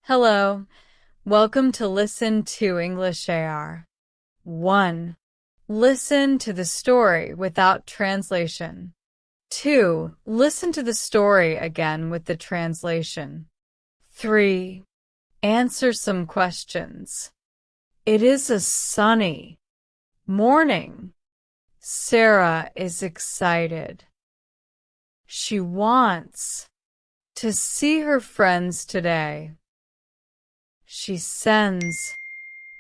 Hello, welcome to Listen to English AR. 1. Listen to the story without translation. 2. Listen to the story again with the translation. 3. Answer some questions. It is a sunny morning. Sarah is excited. She wants to see her friends today. She sends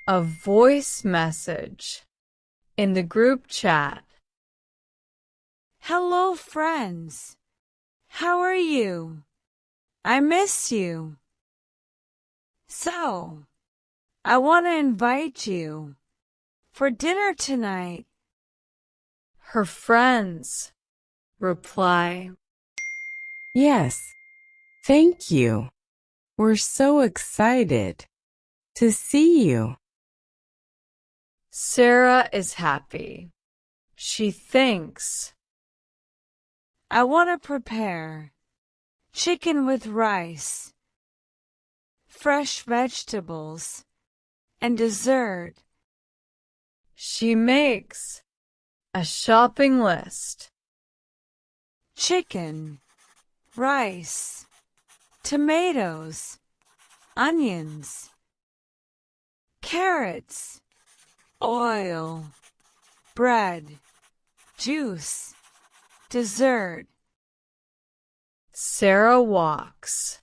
a voice message in the group chat. Hello, friends. How are you? I miss you. So, I want to invite you for dinner tonight. Her friends reply, Yes, thank you. We're so excited to see you. Sarah is happy. She thinks, I want to prepare chicken with rice, fresh vegetables, and dessert. She makes a shopping list. Chicken, rice, tomatoes, onions, carrots, oil, bread, juice, dessert. Sarah walks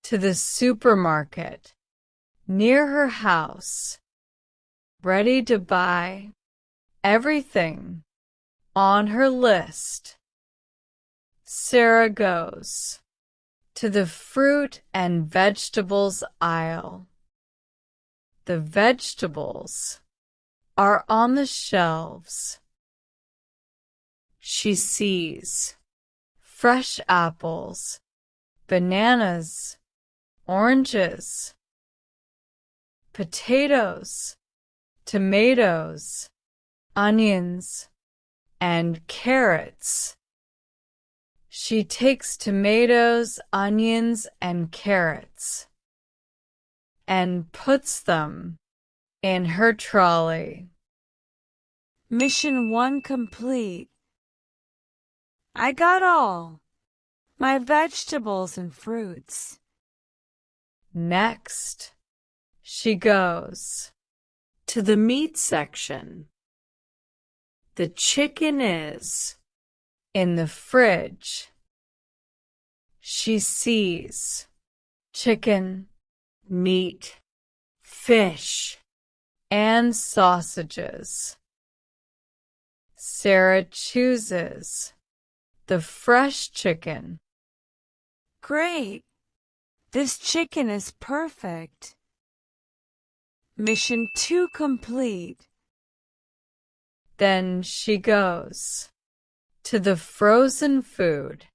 to the supermarket near her house, ready to buy everything on her list. Sarah goes to the fruit and vegetables aisle. The vegetables are on the shelves. She sees fresh apples, bananas, oranges, potatoes, tomatoes, onions, and carrots. She takes tomatoes, onions, and carrots and puts them in her trolley. Mission 1 complete. I got all my vegetables and fruits. Next, she goes to the meat section. The chicken is in the fridge. She sees chicken, meat, fish, and sausages. Sarah chooses the fresh chicken. Great! This chicken is perfect. Mission 2 complete. Then she goes to the frozen food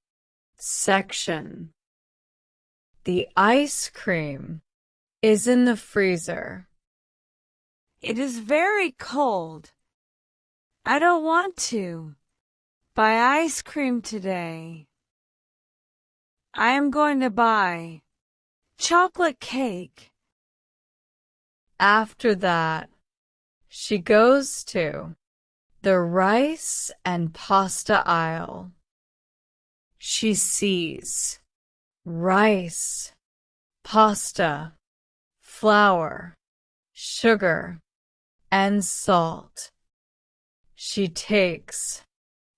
section. The ice cream is in the freezer. It is very cold. I don't want to buy ice cream today. I am going to buy chocolate cake. After that, she goes to the rice and pasta aisle. She sees rice, pasta, flour, sugar, and salt. She takes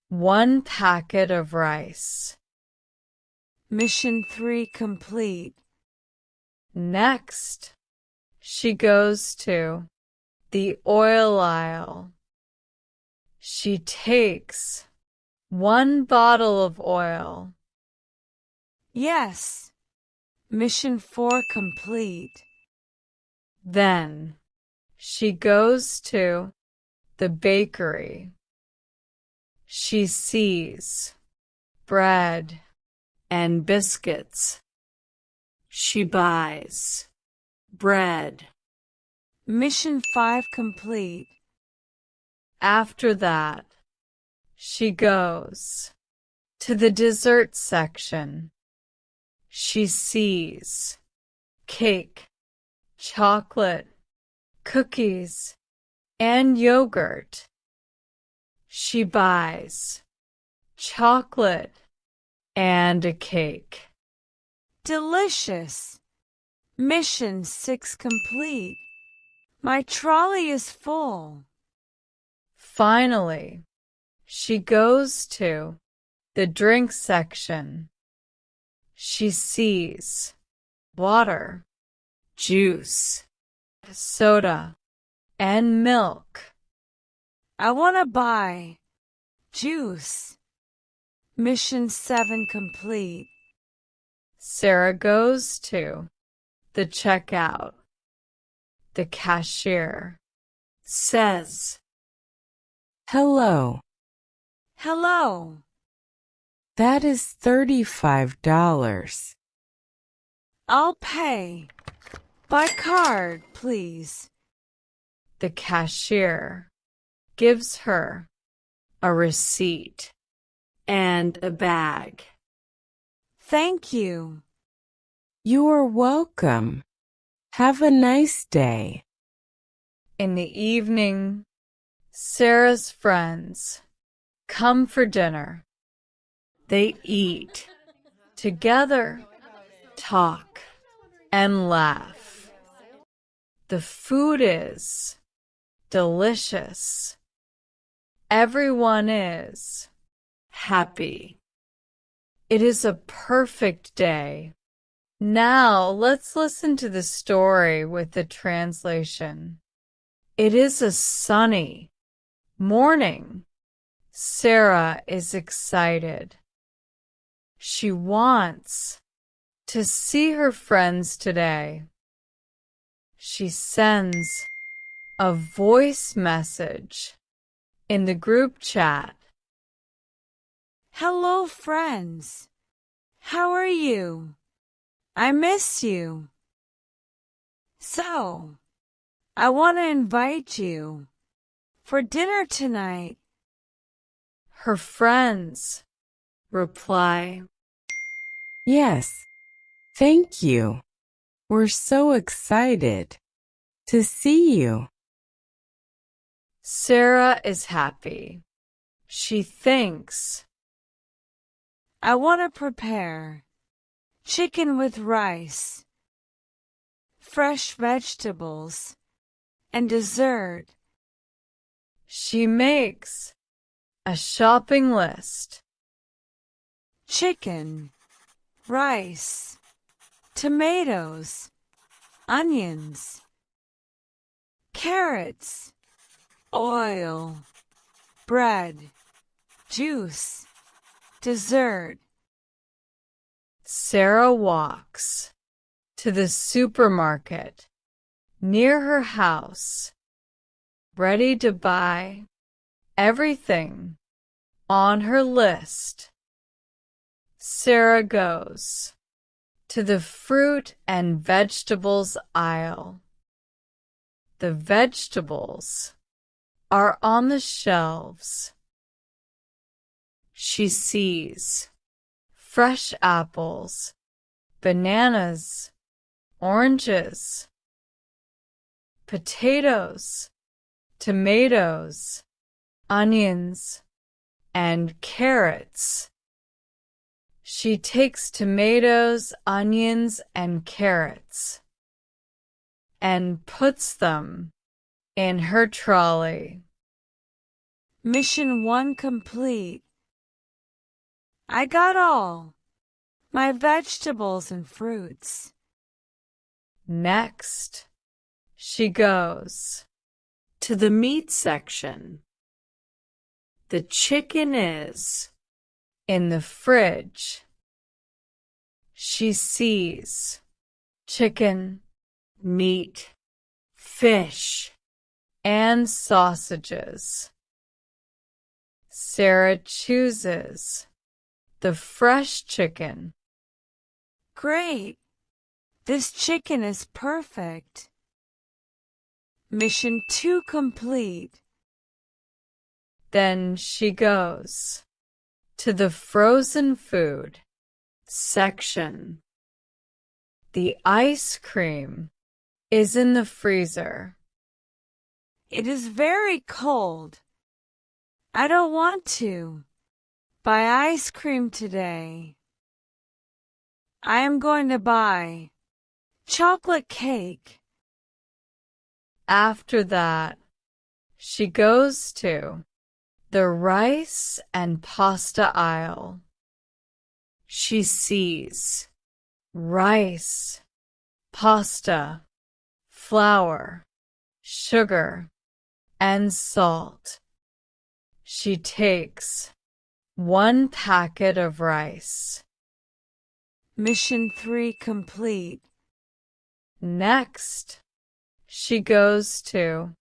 1 packet of rice. Mission 3 complete. Next, she goes to the oil aisle. She takes 1 bottle of oil. Yes. Mission 4 complete. Then she goes to the bakery. She sees bread and biscuits. She buys bread. Mission 5 complete. After that, she goes to the dessert section. She sees cake, chocolate, cookies, and yogurt. She buys chocolate and a cake. Delicious. Mission 6 complete. My trolley is full. Finally, she goes to the drink section. She sees water, juice, soda, and milk. I want to buy juice. Mission 7 complete. Sarah goes to the checkout. The cashier says, Hello. Hello. That is $35. I'll pay. By card, please. The cashier gives her a receipt and a bag. Thank you. You are welcome. Have a nice day. In the evening, Sarah's friends come for dinner. They eat together, talk, and laugh. The food is delicious. Everyone is happy. It is a perfect day. Now let's listen to the story with the translation. It is a sunny morning. Sarah is excited. She wants to see her friends today. She sends a voice message in the group chat. Hello, friends. How are you? I miss you. So, I want to invite you for dinner tonight. Her friends reply, Yes, thank you. We're so excited to see you. Sarah is happy. She thinks, I want to prepare chicken with rice, fresh vegetables, and dessert. She makes a shopping list. Chicken, rice, tomatoes, onions, carrots, oil, bread, juice, dessert. Sarah walks to the supermarket near her house, ready to buy everything on her list. Sarah goes to the fruit and vegetables aisle. The vegetables are on the shelves. She sees fresh apples, bananas, oranges, potatoes, tomatoes, onions, and carrots. She takes tomatoes, onions, and carrots and puts them in her trolley. Mission 1 complete. I got all my vegetables and fruits. Next, she goes to the meat section. The chicken is in the fridge. She sees chicken, meat, fish, and sausages. Sarah chooses the fresh chicken. Great! This chicken is perfect. Mission 2 complete. Then she goes to the frozen food section. The ice cream is in the freezer. It is very cold. I don't want to buy ice cream today. I am going to buy chocolate cake. After that, she goes to the rice and pasta aisle. She sees rice, pasta, flour, sugar, and salt. She takes 1 packet of rice. Mission 3 complete. Next, she goes to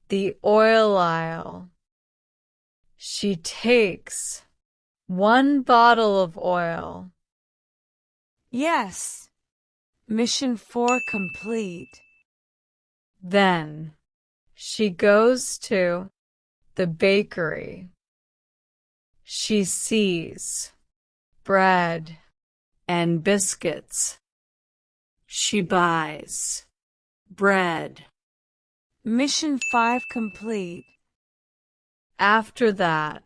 the oil aisle. She takes 1 bottle of oil. Yes. Mission 4 complete. Then she goes to the bakery. She sees bread and biscuits. She buys bread. Mission 5 complete. After that,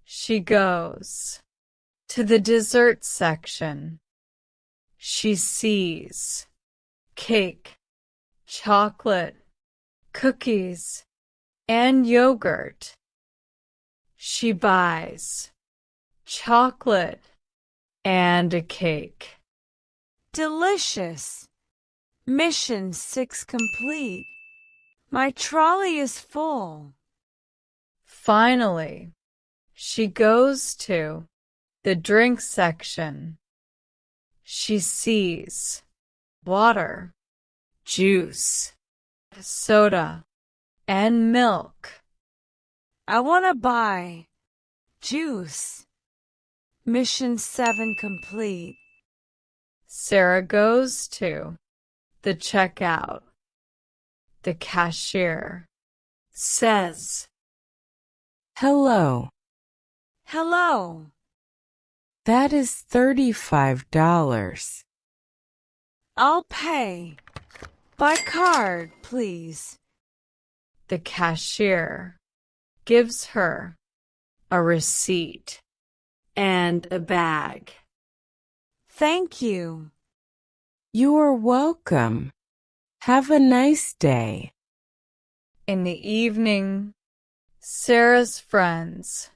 she goes to the dessert section. She sees cake, chocolate, cookies, and yogurt. She buys chocolate and a cake. Delicious. Mission 6 complete. My trolley is full. Finally, she goes to the drink section. She sees water, juice, soda, and milk. I want to buy juice. Mission 7 complete. Sarah goes to the checkout. The cashier says, Hello. Hello. That is $35. I'll pay. By card, please. The cashier gives her a receipt and a bag. Thank you. You are welcome. Have a nice day. In the evening, Sarah's friends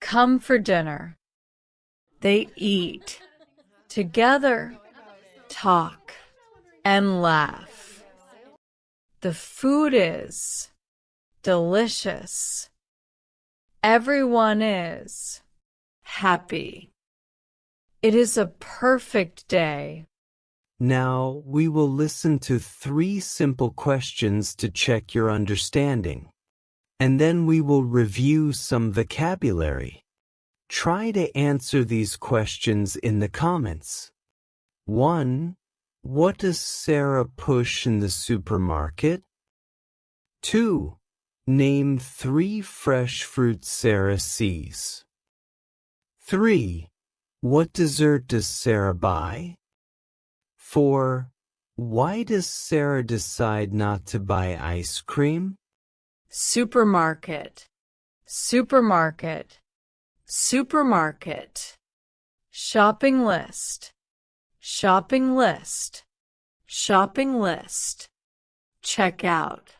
come for dinner. They eat together, talk, and laugh. The food is delicious. Everyone is happy. It is a perfect day. Now we will listen to 3 simple questions to check your understanding, and then we will review some vocabulary. Try to answer these questions in the comments. 1. What does Sarah push in the supermarket? 2. Name 3 fresh fruits Sarah sees. 3. What dessert does Sarah buy? 4. Why does Sarah decide not to buy ice cream? Supermarket, supermarket, supermarket. Shopping list, shopping list, shopping list. Checkout,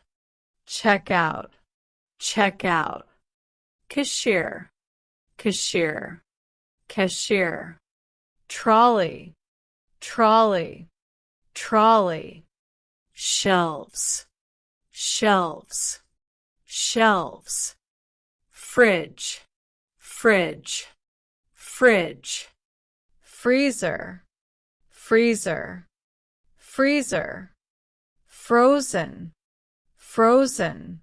checkout, checkout. Cashier, cashier, cashier. Trolley, trolley, trolley. Shelves, shelves, shelves. Fridge, fridge, fridge. Freezer, freezer, freezer. Frozen, frozen,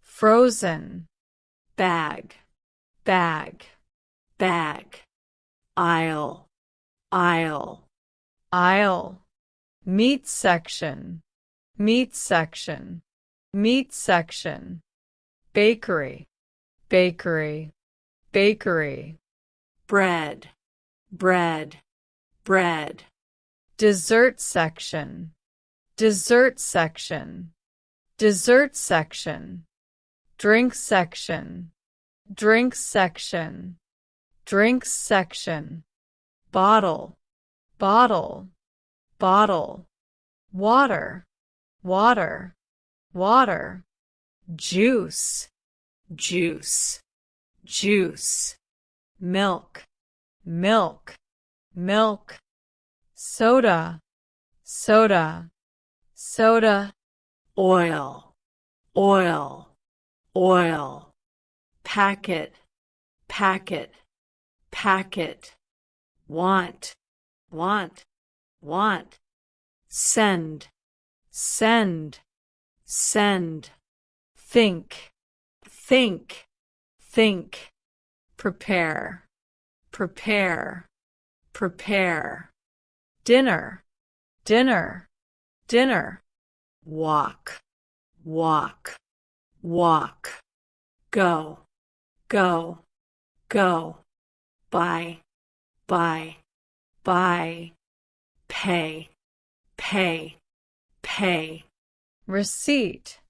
frozen. Bag, bag, bag. Aisle, aisle, aisle. Meat section, meat section, meat section. Bakery, bakery, bakery. Bread, bread, bread. dessert section, dessert section, dessert section, drink section, drink section, drink section, bottle, bottle, bottle, water, water, water, juice, juice, juice, milk, milk, milk, soda, soda, soda, oil, oil, oil, packet, packet, packet, want, want, want, send, send, send, think, think, think, prepare, prepare, prepare, dinner, dinner, dinner, walk, walk, walk, go, go, go, buy, buy, buy, pay, pay, pay, receipt,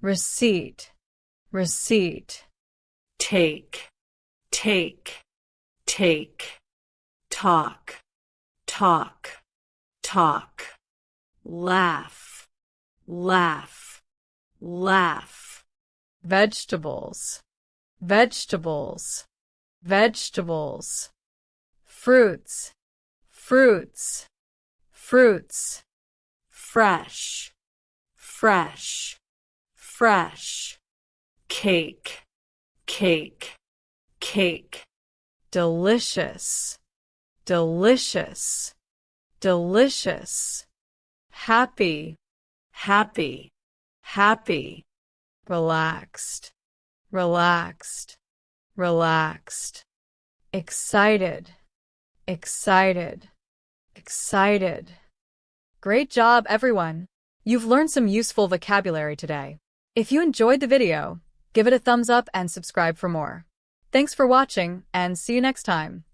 receipt, receipt, take, take, take, talk, talk, talk, laugh, laugh, laugh, vegetables, vegetables, vegetables, fruits, fruits, fruits, fresh, fresh, fresh, cake, cake, cake, delicious, delicious, delicious, happy, happy, happy, relaxed, relaxed, relaxed, excited, excited, excited. Great job, everyone! You've learned some useful vocabulary today. If you enjoyed the video, give it a thumbs up and subscribe for more. Thanks for watching, and see you next time.